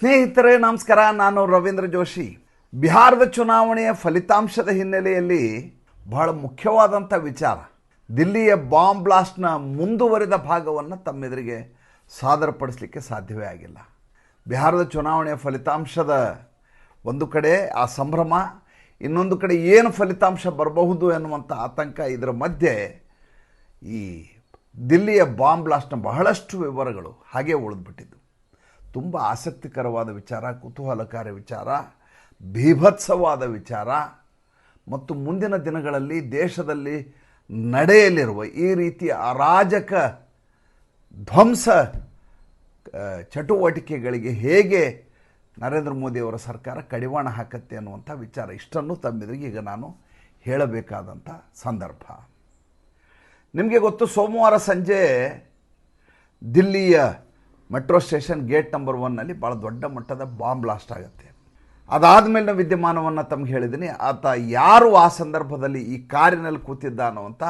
ಸ್ನೇಹಿತರೆ ನಮಸ್ಕಾರ. ನಾನು ರವೀಂದ್ರ ಜೋಶಿ. ಬಿಹಾರದ ಚುನಾವಣೆಯ ಫಲಿತಾಂಶದ ಹಿನ್ನೆಲೆಯಲ್ಲಿ ಬಹಳ ಮುಖ್ಯವಾದಂಥ ವಿಚಾರ, ದಿಲ್ಲಿಯ ಬಾಂಬ್ ಬ್ಲಾಸ್ಟ್ನ ಮುಂದುವರಿದ ಭಾಗವನ್ನು ತಮ್ಮೆದುರಿಗೆ ಸಾದರಪಡಿಸಲಿಕ್ಕೆ ಸಾಧ್ಯವೇ ಆಗಿಲ್ಲ. ಬಿಹಾರದ ಚುನಾವಣೆಯ ಫಲಿತಾಂಶದ ಒಂದು ಕಡೆ ಆ ಸಂಭ್ರಮ, ಇನ್ನೊಂದು ಕಡೆ ಏನು ಫಲಿತಾಂಶ ಬರಬಹುದು ಎನ್ನುವಂಥ ಆತಂಕ, ಇದರ ಮಧ್ಯೆ ಈ ದಿಲ್ಲಿಯ ಬಾಂಬ್ ಬ್ಲಾಸ್ಟ್ನ ಬಹಳಷ್ಟು ವಿವರಗಳು ಹಾಗೇ ಉಳಿದ್ಬಿಟ್ಟಿದ್ದು. ತುಂಬ ಆಸಕ್ತಿಕರವಾದ ವಿಚಾರ, ಕುತೂಹಲಕಾರಿ ವಿಚಾರ, ಬೀಭತ್ಸವಾದ ವಿಚಾರ ಮತ್ತು ಮುಂದಿನ ದಿನಗಳಲ್ಲಿ ದೇಶದಲ್ಲಿ ನಡೆಯಲಿರುವ ಈ ರೀತಿಯ ಅರಾಜಕ ಧ್ವಂಸ ಚಟುವಟಿಕೆಗಳಿಗೆ ಹೇಗೆ ನರೇಂದ್ರ ಮೋದಿಯವರ ಸರ್ಕಾರ ಕಡಿವಾಣ ಹಾಕತ್ತೆ ಅನ್ನುವಂಥ ವಿಚಾರ, ಇಷ್ಟನ್ನು ತಮ್ಮೆದುರಿಗೆ ಈಗ ನಾನು ಹೇಳಬೇಕಾದಂಥ ಸಂದರ್ಭ. ನಿಮಗೆ ಗೊತ್ತು, ಸೋಮವಾರ ಸಂಜೆ ದಿಲ್ಲಿಯ ಮೆಟ್ರೋ ಸ್ಟೇಷನ್ ಗೇಟ್ ನಂಬರ್ 1ನಲ್ಲಿ ಭಾಳ ದೊಡ್ಡ ಮಟ್ಟದ ಬಾಂಬ್ ಬ್ಲಾಸ್ಟ್ ಆಗುತ್ತೆ. ಅದಾದಮೇಲಿನ ವಿದ್ಯಮಾನವನ್ನು ತಮಗೆ ಹೇಳಿದ್ದೀನಿ. ಆತ ಯಾರು ಆ ಸಂದರ್ಭದಲ್ಲಿ ಈ ಕಾರಿನಲ್ಲಿ ಕೂತಿದ್ದ ಅನ್ನುವಂಥ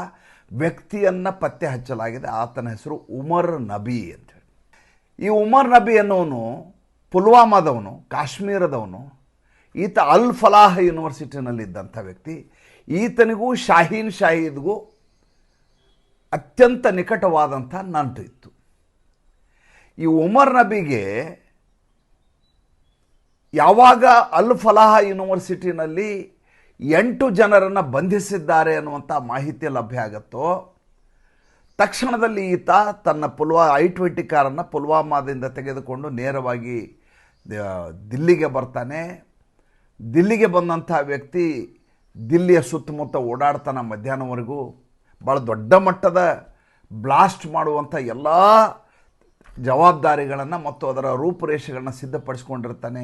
ವ್ಯಕ್ತಿಯನ್ನು ಪತ್ತೆ ಹಚ್ಚಲಾಗಿದೆ. ಆತನ ಹೆಸರು ಉಮರ್ ನಬಿ ಅಂತೇಳಿ. ಈ ಉಮರ್ ನಬಿ ಅನ್ನೋನು ಪುಲ್ವಾಮಾದವನು, ಕಾಶ್ಮೀರದವನು. ಈತ ಅಲ್ ಫಲಾಹ್ ಯೂನಿವರ್ಸಿಟಿನಲ್ಲಿದ್ದಂಥ ವ್ಯಕ್ತಿ. ಈತನಿಗೂ ಶಾಹೀನ್ ಶಾಹೀದ್ಗೂ ಅತ್ಯಂತ ನಿಕಟವಾದಂಥ ನಂಟು ಇತ್ತು. ಈ ಉಮರ್ ನಬಿಗೆ ಯಾವಾಗ ಅಲ್ ಫಲಾಹ್ ಯೂನಿವರ್ಸಿಟಿನಲ್ಲಿ 8 ಜನರನ್ನು ಬಂಧಿಸಿದ್ದಾರೆ ಅನ್ನುವಂಥ ಮಾಹಿತಿ ಲಭ್ಯ ಆಗುತ್ತೋ, ತಕ್ಷಣದಲ್ಲಿ ಈತ ತನ್ನ I-20 ಕಾರನ್ನು ಪುಲ್ವಾಮಾದಿಂದ ತೆಗೆದುಕೊಂಡು ನೇರವಾಗಿ ದಿಲ್ಲಿಗೆ ಬರ್ತಾನೆ. ದಿಲ್ಲಿಗೆ ಬಂದಂಥ ವ್ಯಕ್ತಿ ದಿಲ್ಲಿಯ ಸುತ್ತಮುತ್ತ ಓಡಾಡ್ತಾನೆ ಮಧ್ಯಾಹ್ನವರೆಗೂ. ಭಾಳ ದೊಡ್ಡ ಮಟ್ಟದ ಬ್ಲಾಸ್ಟ್ ಮಾಡುವಂಥ ಎಲ್ಲ ಜವಾಬ್ದಾರಿಗಳನ್ನು ಮತ್ತು ಅದರ ರೂಪುರೇಷೆಗಳನ್ನು ಸಿದ್ಧಪಡಿಸ್ಕೊಂಡಿರ್ತಾನೆ.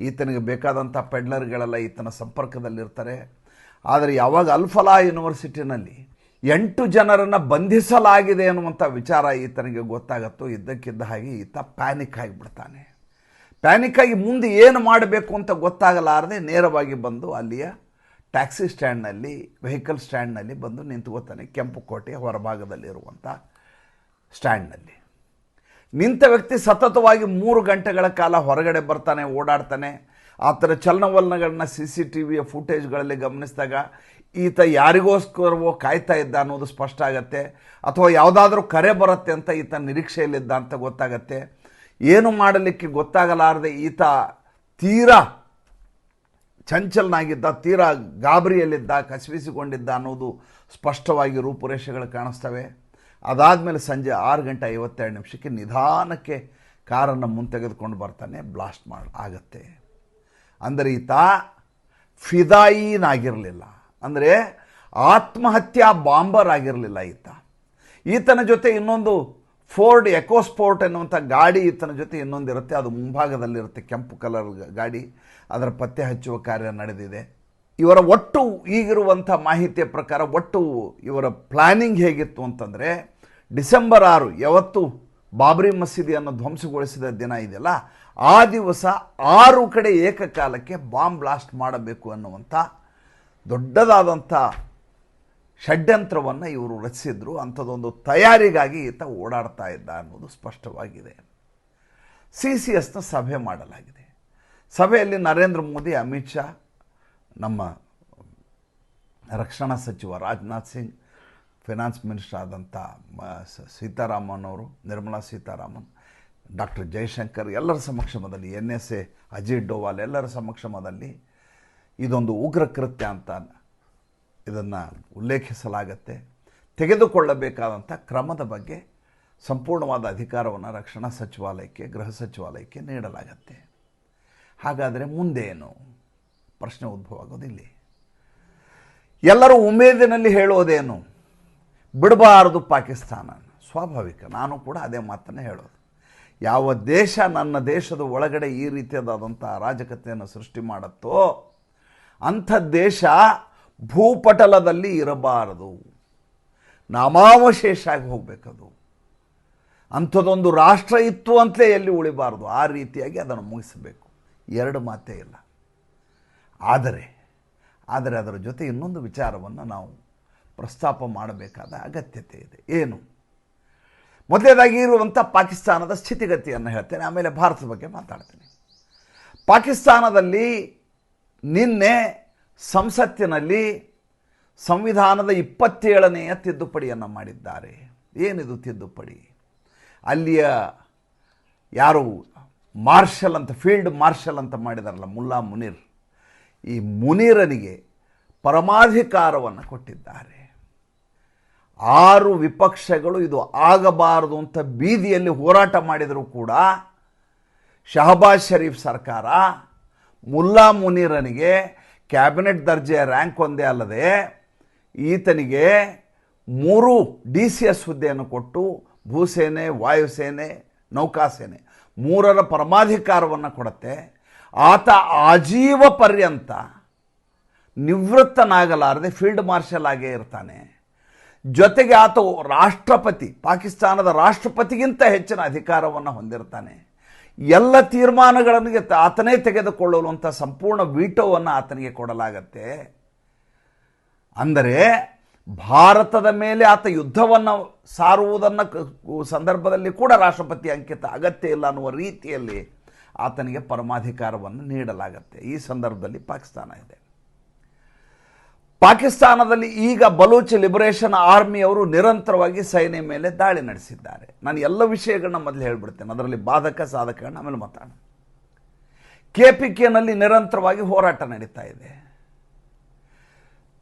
ಈತನಿಗೆ ಬೇಕಾದಂಥ ಪೆಡ್ಲರ್ಗಳೆಲ್ಲ ಈತನ ಸಂಪರ್ಕದಲ್ಲಿರ್ತಾರೆ. ಆದರೆ ಯಾವಾಗ ಅಲ್ ಫಲಾಹ್ ಯೂನಿವರ್ಸಿಟಿನಲ್ಲಿ 8 ಜನರನ್ನು ಬಂಧಿಸಲಾಗಿದೆ ಅನ್ನುವಂಥ ವಿಚಾರ ಈತನಿಗೆ ಗೊತ್ತಾಗತ್ತೋ, ಇದ್ದಕ್ಕಿದ್ದ ಹಾಗೆ ಈತ ಪ್ಯಾನಿಕ್ ಆಗಿಬಿಡ್ತಾನೆ. ಪ್ಯಾನಿಕ್ ಆಗಿ ಮುಂದೆ ಏನು ಮಾಡಬೇಕು ಅಂತ ಗೊತ್ತಾಗಲಾರದೆ ನೇರವಾಗಿ ಬಂದು ಅಲ್ಲಿಯ ಟ್ಯಾಕ್ಸಿ ಸ್ಟ್ಯಾಂಡ್ನಲ್ಲಿ, ವೆಹಿಕಲ್ ಸ್ಟ್ಯಾಂಡ್ನಲ್ಲಿ ಬಂದು ನಿಂತ್ಕೋತಾನೆ. ಕೆಂಪು ಕೋಟೆಯ ಹೊರಭಾಗದಲ್ಲಿರುವಂಥ ಸ್ಟ್ಯಾಂಡ್ನಲ್ಲಿ ನಿಂತ ವ್ಯಕ್ತಿ ಸತತವಾಗಿ 3 ಗಂಟೆಗಳ ಕಾಲ ಹೊರಗಡೆ ಬರ್ತಾನೆ, ಓಡಾಡ್ತಾನೆ. ಆ ಥರ ಚಲನವಲನಗಳನ್ನ CCTVಯ ಫುಟೇಜ್ಗಳಲ್ಲಿ ಗಮನಿಸಿದಾಗ ಈತ ಯಾರಿಗೋಸ್ಕರವೋ ಕಾಯ್ತಾ ಇದ್ದ ಅನ್ನೋದು ಸ್ಪಷ್ಟ ಆಗತ್ತೆ. ಅಥವಾ ಯಾವುದಾದ್ರೂ ಕರೆ ಬರುತ್ತೆ ಅಂತ ಈತ ನಿರೀಕ್ಷೆಯಲ್ಲಿದ್ದ ಅಂತ ಗೊತ್ತಾಗತ್ತೆ. ಏನು ಮಾಡಲಿಕ್ಕೆ ಗೊತ್ತಾಗಲಾರದೆ ಈತ ತೀರಾ ಚಂಚಲನಾಗಿದ್ದ, ತೀರಾ ಗಾಬರಿಯಲ್ಲಿದ್ದ, ಕಸಿವಿಸಿಕೊಂಡಿದ್ದ ಅನ್ನೋದು ಸ್ಪಷ್ಟವಾಗಿ ರೂಪುರೇಷೆಗಳು ಕಾಣಿಸ್ತವೆ. ಅದಾದಮೇಲೆ ಸಂಜೆ 6:52 ನಿಧಾನಕ್ಕೆ ಕಾರನ್ನು ಮುಂತೆಗೆದುಕೊಂಡು ಬರ್ತಾನೆ. ಬ್ಲಾಸ್ಟ್ ಆಗತ್ತೆ. ಅಂದರೆ ಈತ ಫಿದಾಯಿನಾಗಿರಲಿಲ್ಲ, ಅಂದರೆ ಆತ್ಮಹತ್ಯಾ ಬಾಂಬರ್ ಆಗಿರಲಿಲ್ಲ ಈತನ ಜೊತೆ ಇನ್ನೊಂದು ಫೋರ್ಡ್ ಎಕೋಸ್ಪೋರ್ಟ್ ಎನ್ನುವಂಥ ಗಾಡಿ ಈತನ ಜೊತೆ ಇನ್ನೊಂದಿರುತ್ತೆ. ಅದು ಮುಂಭಾಗದಲ್ಲಿರುತ್ತೆ, ಕೆಂಪು ಕಲರ್ ಗಾಡಿ. ಅದರ ಪತ್ತೆ ಹಚ್ಚುವ ಕಾರ್ಯ ನಡೆದಿದೆ. ಇವರ ಒಟ್ಟು ಈಗಿರುವಂಥ ಮಾಹಿತಿಯ ಪ್ರಕಾರ ಒಟ್ಟು ಇವರ ಪ್ಲ್ಯಾನಿಂಗ್ ಹೇಗಿತ್ತು ಅಂತಂದರೆ, ಡಿಸೆಂಬರ್ 6 ಯಾವತ್ತು ಬಾಬ್ರಿ ಮಸೀದಿಯನ್ನು ಧ್ವಂಸಗೊಳಿಸಿದ ದಿನ ಇದೆಯಲ್ಲ, ಆ ದಿವಸ 6 ಕಡೆ ಏಕಕಾಲಕ್ಕೆ ಬಾಂಬ್ ಬ್ಲಾಸ್ಟ್ ಮಾಡಬೇಕು ಅನ್ನುವಂಥ ದೊಡ್ಡದಾದಂಥ ಷಡ್ಯಂತ್ರವನ್ನು ಇವರು ರಚಿಸಿದ್ರು. ಅಂಥದ್ದೊಂದು ತಯಾರಿಗಾಗಿ ಈತ ಓಡಾಡ್ತಾ ಇದ್ದ ಅನ್ನೋದು ಸ್ಪಷ್ಟವಾಗಿದೆ. CCSನ ಸಭೆ ಮಾಡಲಾಗಿದೆ. ಸಭೆಯಲ್ಲಿ ನರೇಂದ್ರ ಮೋದಿ, ಅಮಿತ್ ಶಾ, ನಮ್ಮ ರಕ್ಷಣಾ ಸಚಿವ ರಾಜನಾಥ್ ಸಿಂಗ್, ಫೈನಾನ್ಸ್ ಮಿನಿಸ್ಟರ್ ಆದಂಥ ಸೀತಾರಾಮನ್ ಅವರು, ನಿರ್ಮಲಾ ಸೀತಾರಾಮನ್, ಡಾಕ್ಟರ್ ಜಯಶಂಕರ್ ಎಲ್ಲರ ಸಮಕ್ಷಮದಲ್ಲಿ, NSA ಅಜಿತ್ ಡೋವಾಲ್ ಎಲ್ಲರ ಸಮಕ್ಷಮದಲ್ಲಿ ಇದೊಂದು ಉಗ್ರ ಕೃತ್ಯ ಅಂತ ಇದನ್ನು ಉಲ್ಲೇಖಿಸಲಾಗತ್ತೆ. ತೆಗೆದುಕೊಳ್ಳಬೇಕಾದಂಥ ಕ್ರಮದ ಬಗ್ಗೆ ಸಂಪೂರ್ಣವಾದ ಅಧಿಕಾರವನ್ನು ರಕ್ಷಣಾ ಸಚಿವಾಲಯಕ್ಕೆ, ಗೃಹ ಸಚಿವಾಲಯಕ್ಕೆ ನೀಡಲಾಗತ್ತೆ. ಹಾಗಾದರೆ ಮುಂದೇನು ಪ್ರಶ್ನೆ ಉದ್ಭವ ಆಗೋದಿಲ್ಲಿ. ಎಲ್ಲರೂ ಉಮೇದಿನಲ್ಲಿ ಹೇಳೋದೇನು, ಬಿಡಬಾರದು ಪಾಕಿಸ್ತಾನ. ಸ್ವಾಭಾವಿಕ, ನಾನು ಕೂಡ ಅದೇ ಮಾತನ್ನು ಹೇಳೋದು. ಯಾವ ದೇಶ ನನ್ನ ದೇಶದ ಒಳಗಡೆ ಈ ರೀತಿಯಾದಂಥ ಅರಾಜಕತೆಯನ್ನು ಸೃಷ್ಟಿ ಮಾಡುತ್ತೋ ಅಂಥ ದೇಶ ಭೂಪಟಲದಲ್ಲಿ ಇರಬಾರದು, ನಾಮಾವಶೇಷ ಆಗಿ ಹೋಗಬೇಕದು. ಅಂಥದ್ದೊಂದು ರಾಷ್ಟ್ರ ಇತ್ತು ಅಂತಲೇ ಎಲ್ಲಿ ಉಳಿಬಾರ್ದು. ಆ ರೀತಿಯಾಗಿ ಅದನ್ನು ಮುಗಿಸಬೇಕು. 2 ಮಾತೇ ಇಲ್ಲ. ಆದರೆ ಅದರ ಜೊತೆ ಇನ್ನೊಂದು ವಿಚಾರವನ್ನು ನಾವು ಪ್ರಸ್ತಾಪ ಮಾಡಬೇಕಾದ ಅಗತ್ಯತೆ ಇದೆ. ಏನು? ಮೊದಲನೇದಾಗಿ ಇರುವಂಥ ಪಾಕಿಸ್ತಾನದ ಸ್ಥಿತಿಗತಿಯನ್ನು ಹೇಳ್ತೇನೆ, ಆಮೇಲೆ ಭಾರತದ ಬಗ್ಗೆ ಮಾತಾಡ್ತೇನೆ. ಪಾಕಿಸ್ತಾನದಲ್ಲಿ ನಿನ್ನೆ ಸಂಸತ್ತಿನಲ್ಲಿ ಸಂವಿಧಾನದ 27ನೇಯ ತಿದ್ದುಪಡಿಯನ್ನು ಮಾಡಿದ್ದಾರೆ. ಏನಿದು ತಿದ್ದುಪಡಿ? ಅಲ್ಲಿಯ ಯಾರು ಮಾರ್ಷಲ್ ಅಂತ, ಫೀಲ್ಡ್ ಮಾರ್ಷಲ್ ಅಂತ ಮಾಡಿದಾರಲ್ಲ ಮುಲ್ಲಾ ಮುನೀರ್, ಈ ಮುನೀರನಿಗೆ ಪರಮಾಧಿಕಾರವನ್ನು ಕೊಟ್ಟಿದ್ದಾರೆ. 6 ವಿಪಕ್ಷಗಳು ಇದು ಆಗಬಾರದು ಅಂತ ಬೀದಿಯಲ್ಲಿ ಹೋರಾಟ ಮಾಡಿದರೂ ಕೂಡ ಶಹಬಾಜ್ ಶರೀಫ್ ಸರ್ಕಾರ ಮುಲ್ಲಾ ಮುನೀರನಿಗೆ ಕ್ಯಾಬಿನೆಟ್ ದರ್ಜೆಯ ರ್ಯಾಂಕ್ ಒಂದೇ ಅಲ್ಲದೆ ಈತನಿಗೆ 3 DCS ಹುದ್ದೆಯನ್ನು ಕೊಟ್ಟು ಭೂಸೇನೆ, ವಾಯುಸೇನೆ, ನೌಕಾಸೇನೆ 3ರ ಪರಮಾಧಿಕಾರವನ್ನು ಕೊಡುತ್ತೆ. ಆತ ಆಜೀವ ಪರ್ಯಂತ ನಿವೃತ್ತನಾಗಲಾರದೆ ಫೀಲ್ಡ್ ಮಾರ್ಷಲ್ ಆಗೇ ಇರ್ತಾನೆ. ಜೊತೆಗೆ ಆತ ರಾಷ್ಟ್ರಪತಿ, ಪಾಕಿಸ್ತಾನದ ರಾಷ್ಟ್ರಪತಿಗಿಂತ ಹೆಚ್ಚಿನ ಅಧಿಕಾರವನ್ನು ಹೊಂದಿರ್ತಾನೆ. ಎಲ್ಲ ತೀರ್ಮಾನಗಳನ್ನು ಆತನೇ ತೆಗೆದುಕೊಳ್ಳುವಂಥ ಸಂಪೂರ್ಣ ವೀಟೋವನ್ನು ಆತನಿಗೆ ಕೊಡಲಾಗತ್ತೆ. ಅಂದರೆ ಭಾರತದ ಮೇಲೆ ಆತ ಯುದ್ಧವನ್ನು ಸಾರುವುದನ್ನು ಸಂದರ್ಭದಲ್ಲಿ ಕೂಡ ರಾಷ್ಟ್ರಪತಿ ಅಂಕಿತ ಅಗತ್ಯ ಇಲ್ಲ ಅನ್ನುವ ರೀತಿಯಲ್ಲಿ ಆತನಿಗೆ ಪರಮಾಧಿಕಾರವನ್ನು ನೀಡಲಾಗತ್ತೆ. ಈ ಸಂದರ್ಭದಲ್ಲಿ ಪಾಕಿಸ್ತಾನ ಇದೆ. ಪಾಕಿಸ್ತಾನದಲ್ಲಿ ಈಗ ಬಲೂಚ್ ಲಿಬರೇಷನ್ ಆರ್ಮಿಯವರು ನಿರಂತರವಾಗಿ ಸೇನೆ ಮೇಲೆ ದಾಳಿ ನಡೆಸಿದ್ದಾರೆ. ನಾನು ಎಲ್ಲ ವಿಷಯಗಳನ್ನ ಮೊದಲು ಹೇಳ್ಬಿಡ್ತೇನೆ, ಅದರಲ್ಲಿ ಬಾಧಕ ಸಾಧಕಗಳನ್ನ ಆಮೇಲೆ ಮಾತಾಡೋಣ. KPKನಲ್ಲಿ ನಿರಂತರವಾಗಿ ಹೋರಾಟ ನಡೀತಾ ಇದೆ.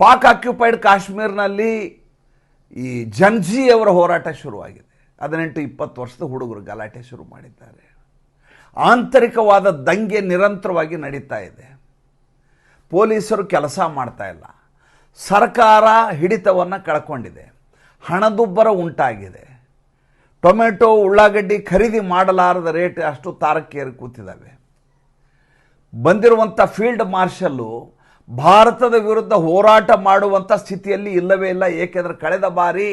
ಪಾಕ್ ಆಕ್ಯುಪೈಡ್ ಕಾಶ್ಮೀರ್ನಲ್ಲಿ ಈ ಜಂಜೀಯವರ ಹೋರಾಟ ಶುರುವಾಗಿದೆ. 18-20 ವರ್ಷದ ಹುಡುಗರು ಗಲಾಟೆ ಶುರು ಮಾಡಿದ್ದಾರೆ. ಆಂತರಿಕವಾದ ದಂಗೆ ನಿರಂತರವಾಗಿ ನಡೀತಾ ಇದೆ. ಪೊಲೀಸರು ಕೆಲಸ ಮಾಡ್ತಾ ಇಲ್ಲ. ಸರ್ಕಾರ ಹಿಡಿತವನ್ನು ಕಳ್ಕೊಂಡಿದೆ. ಹಣದುಬ್ಬರ ಉಂಟಾಗಿದೆ. ಟೊಮೆಟೊ, ಉಳ್ಳಾಗಡ್ಡಿ ಖರೀದಿ ಮಾಡಲಾರದ ರೇಟ್ ಅಷ್ಟು ತಾರಕ್ಕೇರಿ ಕೂತಿದ್ದಾವೆ. ಬಂದಿರುವಂಥ ಫೀಲ್ಡ್ ಮಾರ್ಷಲ್ಲು ಭಾರತದ ವಿರುದ್ಧ ಹೋರಾಟ ಮಾಡುವಂಥ ಸ್ಥಿತಿಯಲ್ಲಿ ಇಲ್ಲವೇ ಇಲ್ಲ. ಏಕೆಂದರೆ ಕಳೆದ ಬಾರಿ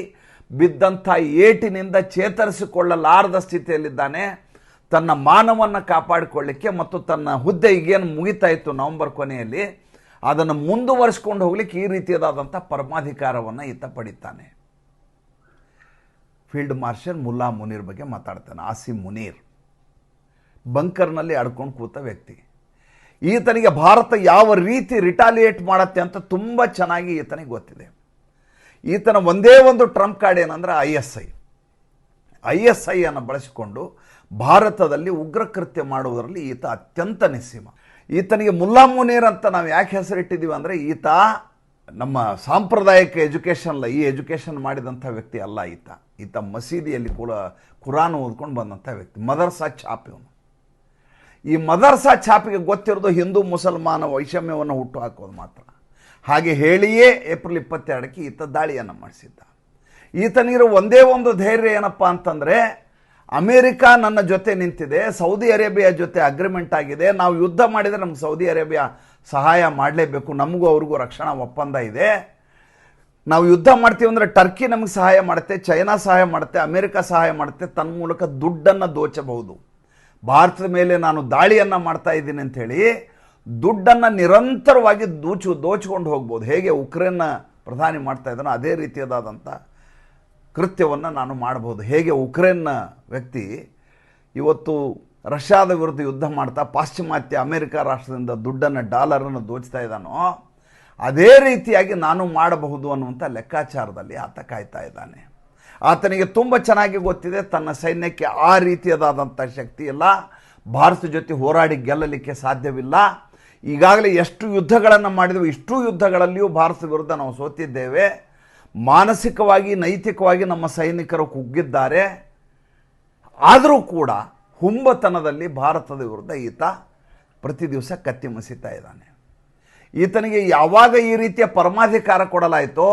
ಬಿದ್ದಂಥ ಏಟಿನಿಂದ ಚೇತರಿಸಿಕೊಳ್ಳಲಾರದ ಸ್ಥಿತಿಯಲ್ಲಿದ್ದಾನೆ. ತನ್ನ ಮಾನವನ್ನು ಕಾಪಾಡಿಕೊಳ್ಳಿಕ್ಕೆ ಮತ್ತು ತನ್ನ ಹುದ್ದೆ ಈಗೇನು ಮುಗಿತಾ ಇತ್ತು ನವೆಂಬರ್ ಕೊನೆಯಲ್ಲಿ, ಅದನ್ನು ಮುಂದುವರಿಸ್ಕೊಂಡು ಹೋಗ್ಲಿಕ್ಕೆ ಈ ರೀತಿಯಾದಂಥ ಪರಮಾಧಿಕಾರವನ್ನು ಈತ ಪಡಿತಾನೆ. ಫೀಲ್ಡ್ ಮಾರ್ಷಲ್ ಮುಲ್ಲಾ ಮುನೀರ್ ಬಗ್ಗೆ ಮಾತಾಡ್ತಾನೆ. ಆಸಿಮ್ ಮುನೀರ್ ಬಂಕರ್ನಲ್ಲಿ ಅಡ್ಕೊಂಡು ಕೂತ ವ್ಯಕ್ತಿ. ಈತನಿಗೆ ಭಾರತ ಯಾವ ರೀತಿ ರಿಟಾಲಿಯೇಟ್ ಮಾಡುತ್ತೆ ಅಂತ ತುಂಬ ಚೆನ್ನಾಗಿ ಈತನಿಗೆ ಗೊತ್ತಿದೆ. ಈತನ ಒಂದೇ ಒಂದು ಟ್ರಂಪ್ ಕಾರ್ಡ್ ಏನಂದರೆ ISI ಅನ್ನು ಬಳಸಿಕೊಂಡು ಭಾರತದಲ್ಲಿ ಉಗ್ರ ಕೃತ್ಯ ಮಾಡುವುದರಲ್ಲಿ ಈತ ಅತ್ಯಂತ ನಿಸ್ಸೀಮ. ಈತನಿಗೆ ಮುಲ್ಲಾ ಮುನೀರ್ ಅಂತ ನಾವು ಯಾಕೆ ಹೆಸರಿಟ್ಟಿದ್ದೀವಿ ಅಂದರೆ ಈತ ನಮ್ಮ ಸಾಂಪ್ರದಾಯಿಕ ಎಜುಕೇಷನ್ ಈ ಎಜುಕೇಷನ್ ಮಾಡಿದಂಥ ವ್ಯಕ್ತಿ ಅಲ್ಲ. ಈತ ಮಸೀದಿಯಲ್ಲಿ ಕುರಾನ್ ಓದ್ಕೊಂಡು ಬಂದಂಥ ವ್ಯಕ್ತಿ. ಮದರ್ಸಾ ಛಾಪ್ ಇವನು. ಈ ಮದರ್ಸಾ ಛಾಪಿಗೆ ಗೊತ್ತಿರೋದು ಹಿಂದೂ ಮುಸಲ್ಮಾನ ವೈಷಮ್ಯವನ್ನು ಹುಟ್ಟು ಹಾಕೋದು ಮಾತ್ರ. ಹಾಗೆ ಹೇಳಿಯೇ ಏಪ್ರಿಲ್ 22ಕ್ಕೆ ಈತ ದಾಳಿಯನ್ನು ಮಾಡಿಸಿದ್ದ. ಈತನಿಗಿರೋ ಒಂದೇ ಒಂದು ಧೈರ್ಯ ಏನಪ್ಪ ಅಂತಂದರೆ, ಅಮೇರಿಕಾ ನನ್ನ ಜೊತೆ ನಿಂತಿದೆ, ಸೌದಿ ಅರೇಬಿಯಾ ಜೊತೆ ಅಗ್ರಿಮೆಂಟ್ ಆಗಿದೆ, ನಾವು ಯುದ್ಧ ಮಾಡಿದರೆ ನಮ್ಗೆ ಸೌದಿ ಅರೇಬಿಯಾ ಸಹಾಯ ಮಾಡಲೇಬೇಕು, ನಮಗೂ ಅವ್ರಿಗೂ ರಕ್ಷಣಾ ಒಪ್ಪಂದ ಇದೆ, ನಾವು ಯುದ್ಧ ಮಾಡ್ತೀವಿ ಅಂದರೆ ಟರ್ಕಿ ನಮಗೆ ಸಹಾಯ ಮಾಡುತ್ತೆ, ಚೈನಾ ಸಹಾಯ ಮಾಡುತ್ತೆ, ಅಮೇರಿಕಾ ಸಹಾಯ ಮಾಡುತ್ತೆ, ತನ್ನ ಮೂಲಕ ದುಡ್ಡನ್ನು ದೋಚಬಹುದು, ಭಾರತದ ಮೇಲೆ ನಾನು ದಾಳಿಯನ್ನು ಮಾಡ್ತಾ ಇದ್ದೀನಿ ಅಂಥೇಳಿ ದುಡ್ಡನ್ನು ನಿರಂತರವಾಗಿ ದೋಚಿಕೊಂಡು ಹೋಗ್ಬೋದು. ಹೇಗೆ ಉಕ್ರೇನ್ನ ಪ್ರಧಾನಿ ಮಾಡ್ತಾ ಇದ್ದಾನೋ ಅದೇ ರೀತಿಯಾದಂಥ ಕೃತ್ಯವನ್ನು ನಾನು ಮಾಡಬಹುದು. ಹೇಗೆ ಉಕ್ರೇನ್ನ ವ್ಯಕ್ತಿ ಇವತ್ತು ರಷ್ಯಾದ ವಿರುದ್ಧ ಯುದ್ಧ ಮಾಡ್ತಾ ಪಾಶ್ಚಿಮಾತ್ಯ ಅಮೇರಿಕ ರಾಷ್ಟ್ರದಿಂದ ದುಡ್ಡನ್ನು ಡಾಲರನ್ನು ದೋಚ್ತಾ ಇದ್ದಾನೋ ಅದೇ ರೀತಿಯಾಗಿ ನಾನು ಮಾಡಬಹುದು ಅನ್ನುವಂಥ ಲೆಕ್ಕಾಚಾರದಲ್ಲಿ ಆತ ಕಾಯ್ತಾ ಇದ್ದಾನೆ. ಆತನಿಗೆ ತುಂಬ ಚೆನ್ನಾಗಿ ಗೊತ್ತಿದೆ ತನ್ನ ಸೈನ್ಯಕ್ಕೆ ಆ ರೀತಿಯಾದಂಥ ಶಕ್ತಿ ಇಲ್ಲ, ಭಾರತ ಜೊತೆ ಹೋರಾಡಿ ಗೆಲ್ಲಲಿಕ್ಕೆ ಸಾಧ್ಯವಿಲ್ಲ. ಈಗಾಗಲೇ ಎಷ್ಟು ಯುದ್ಧಗಳನ್ನು ಮಾಡಿದೆವು, ಇಷ್ಟೂ ಯುದ್ಧಗಳಲ್ಲಿಯೂ ಭಾರತದ ವಿರುದ್ಧ ನಾವು ಸೋತಿದ್ದೇವೆ. ಮಾನಸಿಕವಾಗಿ ನೈತಿಕವಾಗಿ ನಮ್ಮ ಸೈನಿಕರು ಕುಗ್ಗಿದ್ದಾರೆ. ಆದರೂ ಕೂಡ ಹುಂಬತನದಲ್ಲಿ ಭಾರತದ ವಿರುದ್ಧ ಈತ ಪ್ರತಿ ದಿವಸ ಕತ್ತಿ ಮಸೀತಾ ಇದ್ದಾನೆ. ಈತನಿಗೆ ಯಾವಾಗ ಈ ರೀತಿಯ ಪರಮಾಧಿಕಾರ ಕೊಡಲಾಯಿತೋ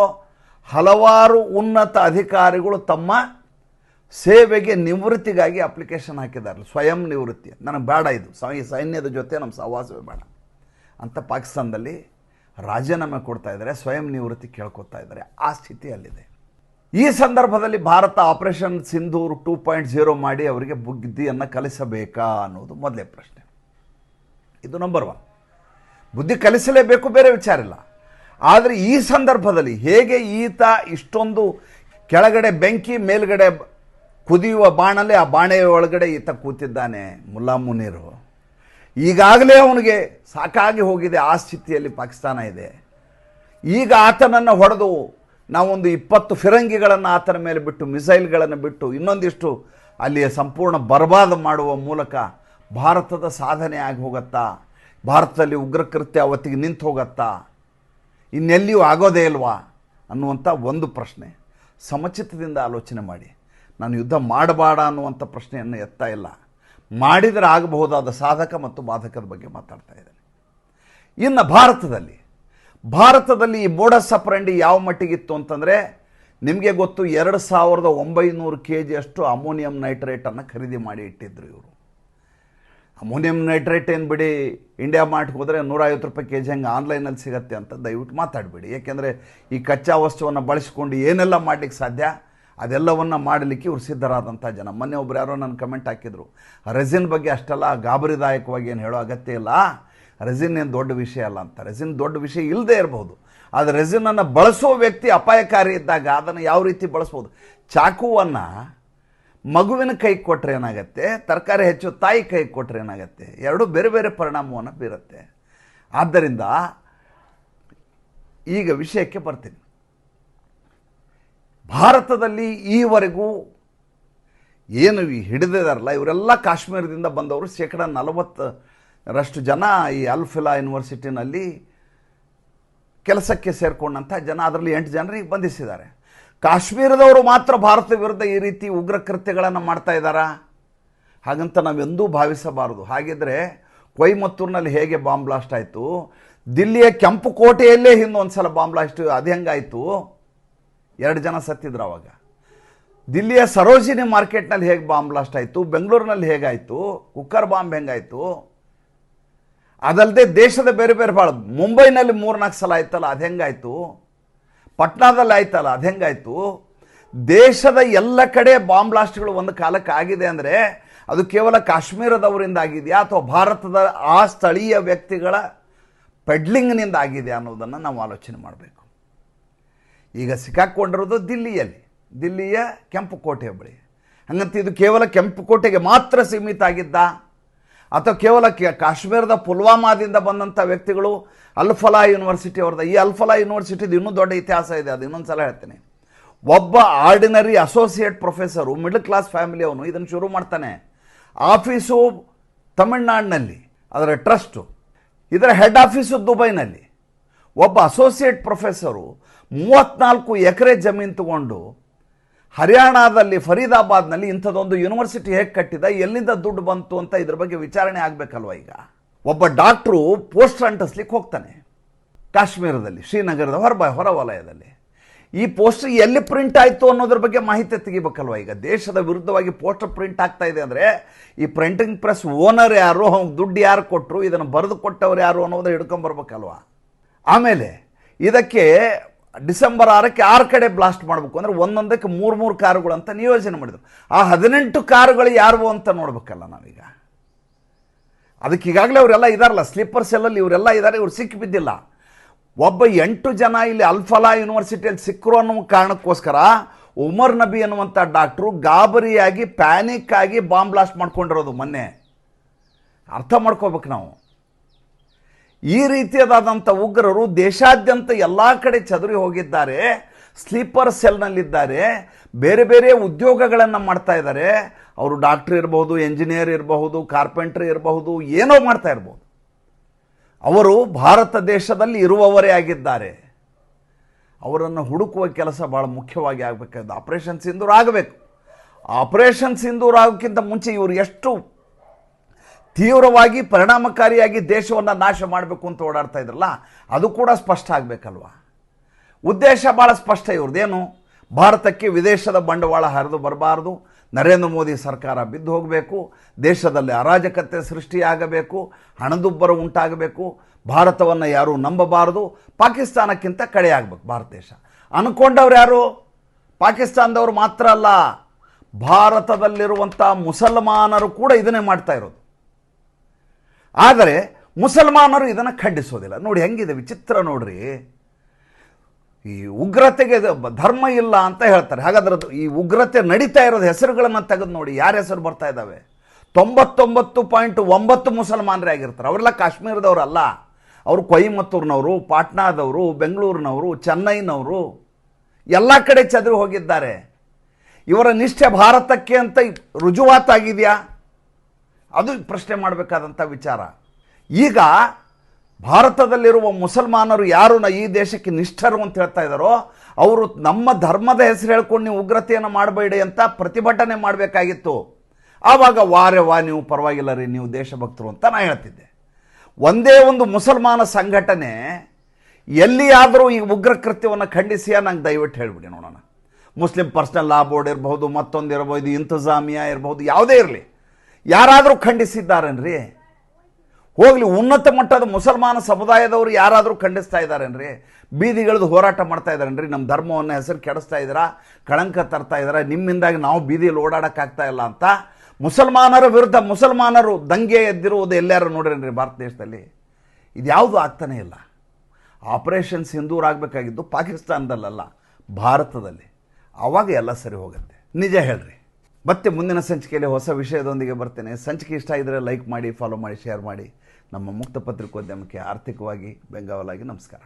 ಹಲವಾರು ಉನ್ನತ ಅಧಿಕಾರಿಗಳು ತಮ್ಮ ಸೇವೆಗೆ ನಿವೃತ್ತಿಗಾಗಿ ಅಪ್ಲಿಕೇಶನ್ ಹಾಕಿದ್ದಾರೆ. ಸ್ವಯಂ ನಿವೃತ್ತಿ, ನನಗೆ ಬೇಡ, ಇದು ಸೈನ್ಯದ ಜೊತೆ ನಮ್ಮ ಸಹವಾಸವೇ ಬೇಡ ಅಂತ ಪಾಕಿಸ್ತಾನದಲ್ಲಿ ರಾಜೀನಾಮೆ ಕೊಡ್ತಾ ಇದ್ದಾರೆ, ಸ್ವಯಂ ನಿವೃತ್ತಿ ಕೇಳ್ಕೊತಾ ಇದ್ದಾರೆ. ಆ ಸ್ಥಿತಿಯಲ್ಲಿದೆ. ಈ ಸಂದರ್ಭದಲ್ಲಿ ಭಾರತ ಆಪರೇಷನ್ ಸಿಂಧೂರ್ 2.0 ಮಾಡಿ ಅವರಿಗೆ ಬುದ್ಧಿಯನ್ನು ಕಲಿಸಬೇಕಾ ಅನ್ನೋದು ಮೊದಲೇ ಪ್ರಶ್ನೆ. ಇದು ನಂಬರ್ 1. ಬುದ್ಧಿ ಕಲಿಸಲೇಬೇಕು, ಬೇರೆ ವಿಚಾರ ಇಲ್ಲ. ಆದರೆ ಈ ಸಂದರ್ಭದಲ್ಲಿ ಹೇಗೆ ಈತ ಇಷ್ಟೊಂದು ಕೆಳಗಡೆ ಬೆಂಕಿ ಮೇಲ್ಗಡೆ ಕುದಿಯುವ ಬಾಣಲೆ, ಆ ಬಾಣೆಯ ಒಳಗಡೆ ಈತ ಕೂತಿದ್ದಾನೆ ಮುಲ್ಲಾ ಮುನೀರು, ಈಗಾಗಲೇ ಅವನಿಗೆ ಸಾಕಾಗಿ ಹೋಗಿದೆ, ಆ ಸ್ಥಿತಿಯಲ್ಲಿ ಪಾಕಿಸ್ತಾನ ಇದೆ. ಈಗ ಆತನನ್ನು ಹೊಡೆದು ನಾವೊಂದು 20 ಫಿರಂಗಿಗಳನ್ನು ಆತನ ಮೇಲೆ ಬಿಟ್ಟು, ಮಿಸೈಲ್ಗಳನ್ನು ಬಿಟ್ಟು, ಇನ್ನೊಂದಿಷ್ಟು ಅಲ್ಲಿಯ ಸಂಪೂರ್ಣ ಬರ್ಬಾದ್ ಮಾಡುವ ಮೂಲಕ ಭಾರತದ ಸಾಧನೆ ಆಗಿ ಹೋಗುತ್ತಾ? ಭಾರತದಲ್ಲಿ ಉಗ್ರ ಕೃತ್ಯ ಅವತ್ತಿಗೆ ನಿಂತು ಹೋಗುತ್ತಾ? ಇನ್ನೆಲ್ಲಿಯೂ ಆಗೋದೇ ಇಲ್ವಾ ಅನ್ನುವಂಥ ಒಂದು ಪ್ರಶ್ನೆ. ಸಮಚಿತ್ತದಿಂದ ಆಲೋಚನೆ ಮಾಡಿ. ನಾನು ಯುದ್ಧ ಮಾಡಬೇಡ ಅನ್ನುವಂಥ ಪ್ರಶ್ನೆಯನ್ನು ಎತ್ತಾ ಇಲ್ಲ. ಮಾಡಿದರೆ ಆಗಬಹುದಾದ ಸಾಧಕ ಮತ್ತು ಬಾಧಕದ ಬಗ್ಗೆ ಮಾತಾಡ್ತಾ ಇದ್ದೇನೆ. ಇನ್ನು ಭಾರತದಲ್ಲಿ ಈ ಮೋಡಸ್ ಆಪರೆಂಡಿ ಯಾವ ಮಟ್ಟಿಗಿತ್ತು ಅಂತಂದರೆ, ನಿಮಗೆ ಗೊತ್ತು, 2900 kg ಅಷ್ಟು ಅಮೋನಿಯಂ ನೈಟ್ರೇಟನ್ನು ಖರೀದಿ ಮಾಡಿ ಇಟ್ಟಿದ್ರು ಇವರು. ಅಮೋನಿಯಂ ನೈಟ್ರೇಟ್ ಏನು ಬಿಡಿ, ಇಂಡಿಯಾ ಮಾರ್ಟ್ಗೆ ಹೋದರೆ 150 ರೂಪಾಯಿ kg ಹಂಗೆ ಆನ್ಲೈನಲ್ಲಿ ಸಿಗುತ್ತೆ ಅಂತ ದಯವಿಟ್ಟು ಮಾತಾಡಬೇಡಿ. ಏಕೆಂದರೆ ಈ ಕಚ್ಚಾ ವಸ್ತುವನ್ನು ಬಳಸಿಕೊಂಡು ಏನೆಲ್ಲ ಮಾಡಲಿಕ್ಕೆ ಸಾಧ್ಯ ಅದೆಲ್ಲವನ್ನು ಮಾಡಲಿಕ್ಕೆ ಇವರು ಸಿದ್ಧರಾದಂಥ ಜನ. ಮೊನ್ನೆ ಒಬ್ರು ಯಾರೋ ನನ್ನ ಕಮೆಂಟ್ ಹಾಕಿದರು, ರೆಸಿನ್ ಬಗ್ಗೆ ಅಷ್ಟೆಲ್ಲ ಗಾಬರಿದಾಯಕವಾಗಿ ಏನು ಹೇಳೋ ಅಗತ್ಯ ಇಲ್ಲ, ರೆಸಿನ್ ಏನು ದೊಡ್ಡ ವಿಷಯ ಅಲ್ಲ ಅಂತ. ರೆಸಿನ್ ದೊಡ್ಡ ವಿಷಯ ಇಲ್ಲದೆ ಇರಬಹುದು, ಆದರೆ ರೆಸಿನನ್ನು ಬಳಸೋ ವ್ಯಕ್ತಿ ಅಪಾಯಕಾರಿ ಇದ್ದಾಗ ಅದನ್ನು ಯಾವ ರೀತಿ ಬಳಸ್ಬೋದು. ಚಾಕುವನ್ನು ಮಗುವಿನ ಕೈಗೆ ಕೊಟ್ಟರೆ ಏನಾಗುತ್ತೆ, ತರಕಾರಿ ಹೆಚ್ಚು ತಾಯಿ ಕೈಗೆ ಕೊಟ್ಟರೆ ಏನಾಗುತ್ತೆ, ಎರಡೂ ಬೇರೆ ಬೇರೆ ಪರಿಣಾಮವನ್ನು ಬೀರುತ್ತೆ. ಆದ್ದರಿಂದ ಈಗ ವಿಷಯಕ್ಕೆ ಬರ್ತೀನಿ. ಭಾರತದಲ್ಲಿ ಈವರೆಗೂ ಏನು ಹಿಡಿದಿದಾರಲ್ಲ ಇವರೆಲ್ಲ ಕಾಶ್ಮೀರದಿಂದ ಬಂದವರು. 40% ಜನ ಈ ಅಲ್-ಫಿಲಾ ಯೂನಿವರ್ಸಿಟಿನಲ್ಲಿ ಕೆಲಸಕ್ಕೆ ಸೇರಿಕೊಂಡಂಥ ಜನ, ಅದರಲ್ಲಿ 8 ಜನರಿಗೆ ಬಂಧಿಸಿದ್ದಾರೆ. ಕಾಶ್ಮೀರದವರು ಮಾತ್ರ ಭಾರತ ವಿರುದ್ಧ ಈ ರೀತಿ ಉಗ್ರ ಕೃತ್ಯಗಳನ್ನು ಮಾಡ್ತಾ ಇದ್ದಾರಾ? ಹಾಗಂತ ನಾವೆಂದೂ ಭಾವಿಸಬಾರದು. ಹಾಗಿದ್ರೆ ಕೊಯಮತ್ತೂರಿನಲ್ಲಿ ಹೇಗೆ ಬಾಂಬ್ ಬ್ಲಾಸ್ಟ್ ಆಯಿತು, ದಿಲ್ಲಿಯ ಕೆಂಪು ಕೋಟೆಯಲ್ಲೇ ಹಿಂದೊಂದು ಸಲ ಬಾಂಬ್ ಬ್ಲಾಸ್ಟ್, ಅದು ಹೆಂಗಾಯಿತು? 2 ಜನ ಸತ್ತಿದ್ರು ಅವಾಗ. ದಿಲ್ಲಿಯ ಸರೋಜಿನಿ ಮಾರ್ಕೆಟ್ನಲ್ಲಿ ಹೇಗೆ ಬಾಂಬ್ ಬ್ಲಾಸ್ಟ್ ಆಯಿತು, ಬೆಂಗಳೂರಿನಲ್ಲಿ ಹೇಗಾಯಿತು, ಕುಕ್ಕರ್ ಬಾಂಬ್ ಹೆಂಗಾಯಿತು? ಅದಲ್ಲದೆ ದೇಶದ ಬೇರೆ ಬೇರೆ ಭಾಳ, ಮುಂಬೈನಲ್ಲಿ 3-4 ಸಲ ಆಯ್ತಲ್ಲ, ಅದು ಹೆಂಗಾಯಿತು? ಪಟ್ನಾದಲ್ಲಿ ಆಯ್ತಲ್ಲ, ಅದು ಹೆಂಗಾಯಿತು? ದೇಶದ ಎಲ್ಲ ಕಡೆ ಬಾಂಬ್ ಬ್ಲಾಸ್ಟ್ಗಳು ಒಂದು ಕಾಲಕ್ಕೆ ಆಗಿದೆ ಅಂದರೆ ಅದು ಕೇವಲ ಕಾಶ್ಮೀರದವರಿಂದ ಆಗಿದೆಯಾ ಅಥವಾ ಭಾರತದ ಆ ಸ್ಥಳೀಯ ವ್ಯಕ್ತಿಗಳ ಪೆಡ್ಲಿಂಗ್ನಿಂದ ಆಗಿದೆ ಅನ್ನೋದನ್ನು ನಾವು ಆಲೋಚನೆ ಮಾಡಬೇಕು. ಈಗ ಸಿಕ್ಕಾಕ್ಕೊಂಡಿರೋದು ದಿಲ್ಲಿಯ ಕೆಂಪು ಕೋಟೆಯ ಬಳಿ. ಹಾಗಂತ ಇದು ಕೇವಲ ಕೆಂಪು ಕೋಟೆಗೆ ಮಾತ್ರ ಸೀಮಿತ ಆಗಿದ್ದ ಅಥವಾ ಕೇವಲ ಕಾಶ್ಮೀರದ ಪುಲ್ವಾಮಾದಿಂದ ಬಂದಂಥ ವ್ಯಕ್ತಿಗಳು ಅಲ್-ಫಲಾ ಯೂನಿವರ್ಸಿಟಿ ಅವ್ರದ್ದು? ಈ ಅಲ್-ಫಲಾ ಯೂನಿವರ್ಸಿಟಿದು ಇನ್ನೂ ದೊಡ್ಡ ಇತಿಹಾಸ ಇದೆ, ಅದು ಇನ್ನೊಂದು ಸಲ ಹೇಳ್ತೀನಿ. ಒಬ್ಬ ordinary associate professor, middle class ಫ್ಯಾಮಿಲಿಯವನು ಇದನ್ನು ಶುರು ಮಾಡ್ತಾನೆ. ಆಫೀಸು ತಮಿಳ್ನಾಡಿನಲ್ಲಿ, ಅದರ ಟ್ರಸ್ಟು, ಇದರ ಹೆಡ್ ಆಫೀಸು ದುಬೈನಲ್ಲಿ. ಒಬ್ಬ ಅಸೋಸಿಯೇಟ್ ಪ್ರೊಫೆಸರು 34 ಎಕರೆ ಜಮೀನು ತಗೊಂಡು ಹರಿಯಾಣದಲ್ಲಿ ಫರೀದಾಬಾದ್ನಲ್ಲಿ ಇಂಥದ್ದೊಂದು ಯೂನಿವರ್ಸಿಟಿ ಹೇಗೆ ಕಟ್ಟಿದ, ಎಲ್ಲಿಂದ ದುಡ್ಡು ಬಂತು ಅಂತ ಇದ್ರ ಬಗ್ಗೆ ವಿಚಾರಣೆ ಆಗಬೇಕಲ್ವ. ಈಗ ಒಬ್ಬ ಡಾಕ್ಟ್ರು ಪೋಸ್ಟರ್ ಅಂಟಿಸ್ಲಿಕ್ಕೆ ಹೋಗ್ತಾನೆ ಕಾಶ್ಮೀರದಲ್ಲಿ, ಶ್ರೀನಗರದ ಹೊರವಲಯದಲ್ಲಿ. ಈ ಪೋಸ್ಟರ್ ಎಲ್ಲಿ ಪ್ರಿಂಟ್ ಆಯಿತು ಅನ್ನೋದ್ರ ಬಗ್ಗೆ ಮಾಹಿತಿ ತೆಗಿಬೇಕಲ್ವ. ಈಗ ದೇಶದ ವಿರುದ್ಧವಾಗಿ ಪೋಸ್ಟರ್ ಪ್ರಿಂಟ್ ಆಗ್ತಾ ಇದೆ ಅಂದರೆ ಈ ಪ್ರಿಂಟಿಂಗ್ ಪ್ರೆಸ್ ಓನರ್ ಯಾರು, ದುಡ್ಡು ಯಾರು ಕೊಟ್ಟರು, ಇದನ್ನು ಬರೆದು ಕೊಟ್ಟವ್ರು ಯಾರು ಅನ್ನೋದು ಹಿಡ್ಕೊಂಬರ್ಬೇಕಲ್ವ. ಆಮೇಲೆ ಇದಕ್ಕೆ ಡಿಸೆಂಬರ್ 6ಕ್ಕೆ 6 ಕಡೆ ಬ್ಲಾಸ್ಟ್ ಮಾಡಬೇಕು ಅಂದರೆ ಒಂದೊಂದಕ್ಕೆ 3 ಕಾರುಗಳು ಅಂತ ನಿಯೋಜನೆ ಮಾಡಿದರು. ಆ 18 ಕಾರುಗಳು ಯಾರು ಅಂತ ನೋಡ್ಬೇಕಲ್ಲ ನಾವೀಗ. ಅದಕ್ಕೆ ಈಗಾಗಲೇ ಅವರೆಲ್ಲ ಇದಾರಲ್ಲ, ಸ್ಲೀಪರ್ ಸೆಲ್ಲಲ್ಲಿ ಇವರೆಲ್ಲ ಇದ್ದಾರೆ, ಇವ್ರು ಸಿಕ್ಕಿ ಬಿದ್ದಿಲ್ಲ. ಒಬ್ಬ 8 ಜನ ಇಲ್ಲಿ ಅಲ್-ಫಲಾ ಯೂನಿವರ್ಸಿಟಿಯಲ್ಲಿ ಸಿಕ್ಕರು ಅನ್ನೋ ಕಾರಣಕ್ಕೋಸ್ಕರ ಉಮರ್ ನಬಿ ಅನ್ನುವಂಥ ಡಾಕ್ಟ್ರು ಗಾಬರಿಯಾಗಿ ಪ್ಯಾನಿಕ್ ಆಗಿ ಬಾಂಬ್ ಬ್ಲಾಸ್ಟ್ ಮಾಡ್ಕೊಂಡಿರೋದು ಮೊನ್ನೆ. ಅರ್ಥ ಮಾಡ್ಕೋಬೇಕು ನಾವು. ಈ ರೀತಿಯಾದಂಥ ಉಗ್ರರು ದೇಶಾದ್ಯಂತ ಎಲ್ಲ ಕಡೆ ಚದುರಿ ಹೋಗಿದ್ದಾರೆ, ಸ್ಲೀಪರ್ ಸೆಲ್ನಲ್ಲಿದ್ದಾರೆ, ಬೇರೆ ಬೇರೆ ಉದ್ಯೋಗಗಳನ್ನು ಮಾಡ್ತಾ ಇದ್ದಾರೆ. ಅವರು ಡಾಕ್ಟ್ರ್ ಇರಬಹುದು, ಎಂಜಿನಿಯರ್ ಇರಬಹುದು, ಕಾರ್ಪೆಂಟ್ರ್ ಇರಬಹುದು, ಏನೋ ಮಾಡ್ತಾ ಇರ್ಬೋದು. ಅವರು ಭಾರತ ದೇಶದಲ್ಲಿ ಇರುವವರೇ ಆಗಿದ್ದಾರೆ. ಅವರನ್ನು ಹುಡುಕುವ ಕೆಲಸ ಭಾಳ ಮುಖ್ಯವಾಗಿ ಆಗಬೇಕಾದ. ಆಪರೇಷನ್ ಸಿಂಧೂರ್ ಆಗಬೇಕು. ಆಪರೇಷನ್ ಸಿಂಧೂರ್ ಆಗೋಕ್ಕಿಂತ ಮುಂಚೆ ಇವರು ಎಷ್ಟು ತೀವ್ರವಾಗಿ ಪರಿಣಾಮಕಾರಿಯಾಗಿ ದೇಶವನ್ನು ನಾಶ ಮಾಡಬೇಕು ಅಂತ ಓಡಾಡ್ತಾ ಇದ್ರಲ್ಲ, ಅದು ಕೂಡ ಸ್ಪಷ್ಟ ಆಗಬೇಕಲ್ವ. ಉದ್ದೇಶ ಭಾಳ ಸ್ಪಷ್ಟ ಇವ್ರದ್ದೇನು, ಭಾರತಕ್ಕೆ ವಿದೇಶದ ಬಂಡವಾಳ ಹರಿದು ಬರಬಾರ್ದು, ನರೇಂದ್ರ ಮೋದಿ ಸರ್ಕಾರ ಬಿದ್ದು ಹೋಗಬೇಕು, ದೇಶದಲ್ಲಿ ಅರಾಜಕತೆ ಸೃಷ್ಟಿಯಾಗಬೇಕು, ಹಣದುಬ್ಬರ ಉಂಟಾಗಬೇಕು, ಭಾರತವನ್ನು ಯಾರೂ ನಂಬಬಾರದು, ಪಾಕಿಸ್ತಾನಕ್ಕಿಂತ ಕಡೆ ಆಗಬೇಕು ಭಾರತ ದೇಶ ಅಂದ್ಕೊಂಡವ್ರು ಯಾರು? ಪಾಕಿಸ್ತಾನದವರು ಮಾತ್ರ ಅಲ್ಲ, ಭಾರತದಲ್ಲಿರುವಂಥ ಮುಸಲ್ಮಾನರು ಕೂಡ ಇದನ್ನೇ ಮಾಡ್ತಾ ಇರೋದು. ಆದರೆ ಮುಸಲ್ಮಾನರು ಇದನ್ನು ಖಂಡಿಸೋದಿಲ್ಲ. ನೋಡಿ ಹೆಂಗಿದೆ ವಿಚಿತ್ರ ನೋಡ್ರಿ. ಈ ಉಗ್ರತೆಗೆ ಧರ್ಮ ಇಲ್ಲ ಅಂತ ಹೇಳ್ತಾರೆ. ಹಾಗಾದ್ರೆ ಈ ಉಗ್ರತೆ ನಡೀತಾ ಇರೋದು ಹೆಸರುಗಳನ್ನು ತೆಗೆದು ನೋಡಿ, ಯಾರ ಹೆಸರು ಬರ್ತಾ ಇದ್ದಾವೆ? 99.9 ಮುಸಲ್ಮಾನರೇ ಆಗಿರ್ತಾರೆ. ಅವರೆಲ್ಲ ಕಾಶ್ಮೀರದವರಲ್ಲ, ಅವರು ಕೊಯಮತ್ತೂರಿನವರು, ಪಾಟ್ನಾದವರು, ಬೆಂಗಳೂರಿನವರು, ಚೆನ್ನೈನವರು, ಎಲ್ಲ ಕಡೆ ಚದುರಿ ಹೋಗಿದ್ದಾರೆ. ಇವರ ನಿಷ್ಠೆ ಭಾರತಕ್ಕೆ ಅಂತ ರುಜುವಾತಾಗಿದೆಯಾ? ಅದು ಪ್ರಶ್ನೆ ಮಾಡಬೇಕಾದಂಥ ವಿಚಾರ. ಈಗ ಭಾರತದಲ್ಲಿರುವ ಮುಸಲ್ಮಾನರು ಯಾರು ಈ ದೇಶಕ್ಕೆ ನಿಷ್ಠರು ಅಂತ ಹೇಳ್ತಾ ಇದ್ದಾರೋ ಅವರು ನಮ್ಮ ಧರ್ಮದ ಹೆಸರು ಹೇಳ್ಕೊಂಡು ನೀವು ಉಗ್ರತೆಯನ್ನು ಮಾಡಬೇಡಿ ಅಂತ ಪ್ರತಿಭಟನೆ ಮಾಡಬೇಕಾಗಿತ್ತು. ಆವಾಗ ವಾ ನೀವು ಪರವಾಗಿಲ್ಲ ರೀ, ನೀವು ದೇಶಭಕ್ತರು ಅಂತ ನಾನು ಹೇಳ್ತಿದ್ದೆ. ಒಂದೇ ಒಂದು ಮುಸಲ್ಮಾನ ಸಂಘಟನೆ ಎಲ್ಲಿಯಾದರೂ ಈ ಉಗ್ರ ಕೃತ್ಯವನ್ನು ಖಂಡಿಸಿಯಾ? ನಂಗೆ ದಯವಿಟ್ಟು ಹೇಳಿಬಿಡಿ ನೋಡೋಣ. ಮುಸ್ಲಿಂ ಪರ್ಸನಲ್ ಲಾ ಬೋರ್ಡ್ ಇರ್ಬೋದು, ಮತ್ತೊಂದು ಇರ್ಬೋದು, ಇಂತಜಾಮಿಯಾ ಇರ್ಬೋದು, ಯಾವುದೇ ಇರಲಿ, ಯಾರಾದರೂ ಖಂಡಿಸಿದ್ದಾರೇನ್ರಿ? ಹೋಗಲಿ, ಉನ್ನತ ಮಟ್ಟದ ಮುಸಲ್ಮಾನ ಸಮುದಾಯದವರು ಯಾರಾದರೂ ಖಂಡಿಸ್ತಾ ಇದ್ದಾರೇನ್ರಿ? ಬೀದಿಗಿಳಿದು ಹೋರಾಟ ಮಾಡ್ತಾ ಇದ್ದಾರೇನ್ರಿ? ನಮ್ಮ ಧರ್ಮವನ್ನು ಹೆಸರು ಕೆಡಿಸ್ತಾ ಇದ್ದೀರಾ, ಕಳಂಕ ತರ್ತಾ ಇದ್ದೀರಾ, ನಿಮ್ಮಿಂದಾಗಿ ನಾವು ಬೀದಿಯಲ್ಲಿ ಓಡಾಡೋಕ್ಕಾಗ್ತಾ ಇಲ್ಲ ಅಂತ ಮುಸಲ್ಮಾನರ ವಿರುದ್ಧ ಮುಸಲ್ಮಾನರು ದಂಗೆ ಎದ್ದಿರುವುದು ಎಲ್ಲಾರು ನೋಡ್ರೇನ್ರಿ ಭಾರತ ದೇಶದಲ್ಲಿ? ಇದ್ಯಾವುದು ಆಗ್ತಾನೇ ಇಲ್ಲ. ಆಪರೇಷನ್ ಸಿಂಧೂರ್ ಆಗಬೇಕಾಗಿದ್ದು ಪಾಕಿಸ್ತಾನದಲ್ಲ, ಭಾರತದಲ್ಲಿ. ಆವಾಗ ಎಲ್ಲ ಸರಿ ಹೋಗುತ್ತೆ. ನಿಜ ಹೇಳ್ರಿ. ಮತ್ತೆ ಮುಂದಿನ ಸಂಚಿಕೆಯಲ್ಲಿ ಹೊಸ ವಿಷಯದೊಂದಿಗೆ ಬರ್ತೇನೆ. ಸಂಚಿಕೆ ಇಷ್ಟ ಇದ್ದರೆ ಲೈಕ್ ಮಾಡಿ, ಫಾಲೋ ಮಾಡಿ, ಶೇರ್ ಮಾಡಿ. ನಮ್ಮ ಮುಕ್ತ ಪತ್ರಿಕೋದ್ಯಮಕ್ಕೆ ಆರ್ಥಿಕವಾಗಿ ಬೆಂಗಾವಲಾಗಿ ನಮಸ್ಕಾರ.